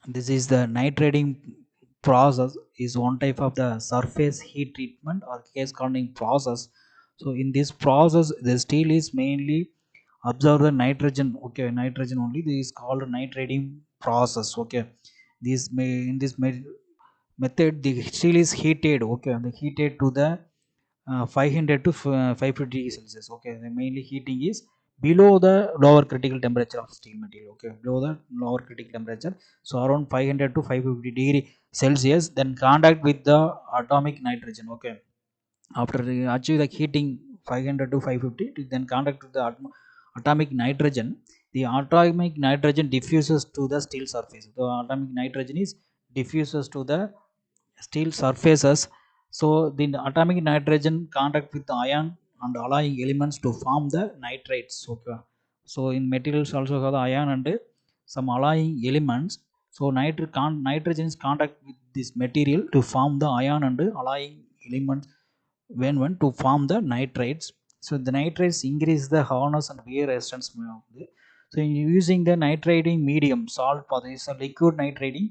This is the nitriding process is one type of the surface heat treatment or case scalding process. So in this process, the steel is mainly absorb the nitrogen. Okay, nitrogen only. This is called nitriding process. Okay, this may in this method the steel is heated. Okay, the heated to the 500 to 550 degrees Celsius. Okay, the mainly heating is below the lower critical temperature of steel material. Okay, below the lower critical temperature, so around 500 to 550 degree Celsius, then contact with the atomic nitrogen. Okay, after the achieve the heating 500 to 550, then contact with the atomic nitrogen. The atomic nitrogen diffuses to the steel surface. The atomic nitrogen is diffuses to the steel surfaces. So the atomic nitrogen contact with the ion and alloying elements to form the nitrates. Okay, so in materials also have the ion and some alloying elements. So nitrogen is contact with this material to form the ion and alloying elements when to form the nitrates. So the nitrates increase the hardness and wear resistance of so using the nitriding medium salt for this liquid nitriding.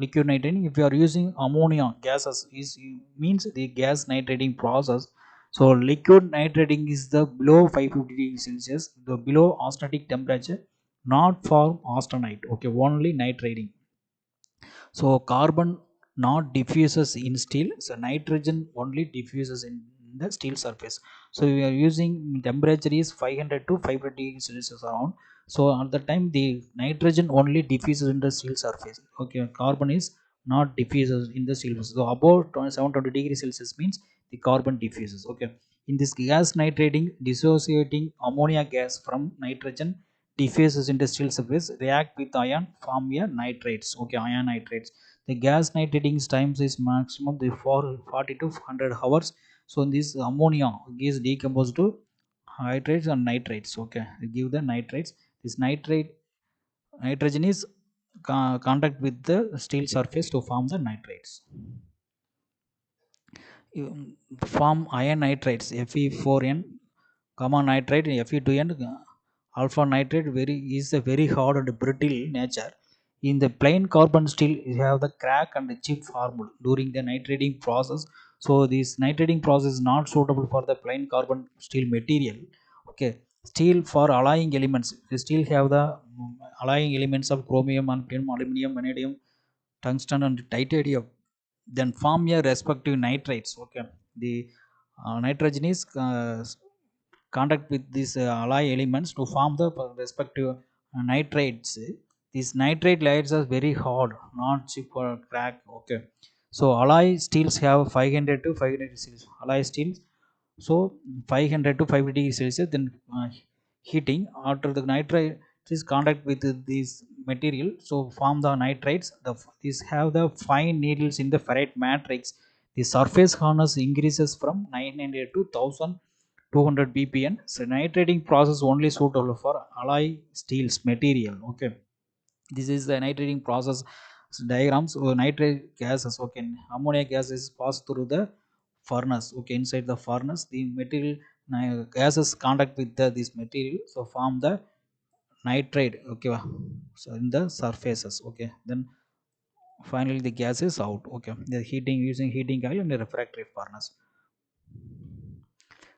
Liquid nitrating, if you are using ammonia gases, is means the gas nitriding process. So liquid nitrating is the below 550 degrees Celsius, the below austenitic temperature, not for austenite. Okay, only nitrating. So carbon not diffuses in steel, so nitrogen only diffuses in the steel surface. So we are using temperature is 500 to 550 degrees Celsius around. So at the time the nitrogen only diffuses in the steel surface. Okay, carbon is not diffuses in the steel surface. So above 720 degrees Celsius means the carbon diffuses. Okay, in this gas nitrating, dissociating ammonia gas from nitrogen diffuses into steel surface, react with ion, form a nitrates. Okay, ion nitrates. The gas nitrating times is maximum the 40 to 100 hours. So in this ammonia is decomposed to hydrates and nitrates. Okay, they give the nitrates. This nitrate nitrogen is contact with the steel surface to form the nitrates. You form iron nitrates Fe4n gamma nitrate Fe2n alpha nitrate very is a very hard and brittle nature. In the plain carbon steel, you have the crack and the chip formed during the nitrating process. So this nitrating process is not suitable for the plain carbon steel material. Okay, steel for alloying elements. You still have the alloying elements of chromium and aluminum, vanadium, tungsten and titanium, then form your respective nitrates. Okay, the nitrogen is contact with these alloy elements to form the respective nitrates. These nitrate layers are very hard, not cheap or crack. Okay, so alloy steels have 500 to 500 celsius alloy steels. So 500 to 550 celsius, then heating after the nitrate is contact with this material, so form the nitrates. These have the fine needles in the ferrite matrix. The surface hardness increases from 900 to 1200 ppm. So nitrating process only suitable for alloy steels material. Okay, this is the nitrating process diagrams. So nitrate gases, okay, ammonia gas is passed through the furnace. Okay, inside the furnace the material gases contact with this material, so form the nitrate. Okay, so in the surfaces. Okay, then finally the gas is out. Okay, the heating using heating coil and the refractory furnace.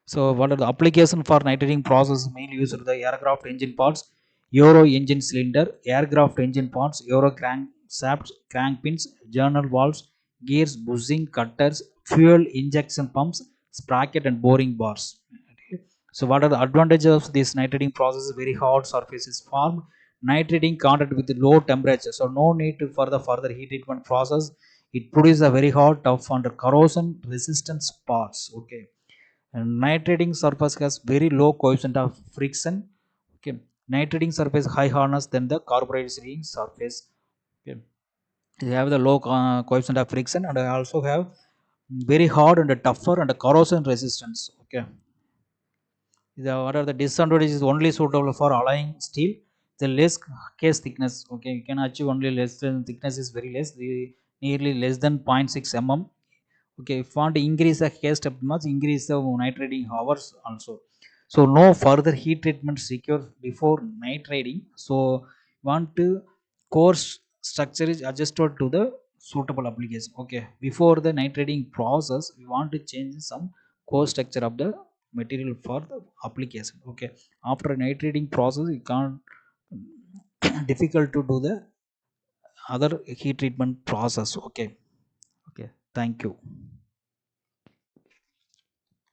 So what are the application for nitrating process? Mainly used for the aircraft engine parts, Euro engine cylinder, aircraft engine parts, Euro crank shafts, crank pins, journal valves, gears, bushing, cutters, fuel injection pumps, sprocket and boring bars. Okay. So what are the advantages of this nitrating process? Very hot surfaces formed. Nitrating contact with low temperature, so no need for the further heat treatment process. It produces a very hot, tough and corrosion resistant parts. Okay, and nitrating surface has very low coefficient of friction. Okay, nitrating surface high hardness than the carbureting surface. Okay, you have the low coefficient of friction and I also have very hard and tougher and corrosion resistance. Okay, what are the disadvantages? Only suitable for alloying steel, the less case thickness. Okay, you can achieve only less than thickness is very less, the nearly less than 0.6 mm. Okay, if you want to increase the case step much, increase the nitrating hours also. So no further heat treatment secure before nitrating. So want to coarse structure is adjusted to the suitable application. Okay, before the nitriding process we want to change some core structure of the material for the application. Okay, after nitriding process you can't difficult to do the other heat treatment process. Okay. Okay, thank you.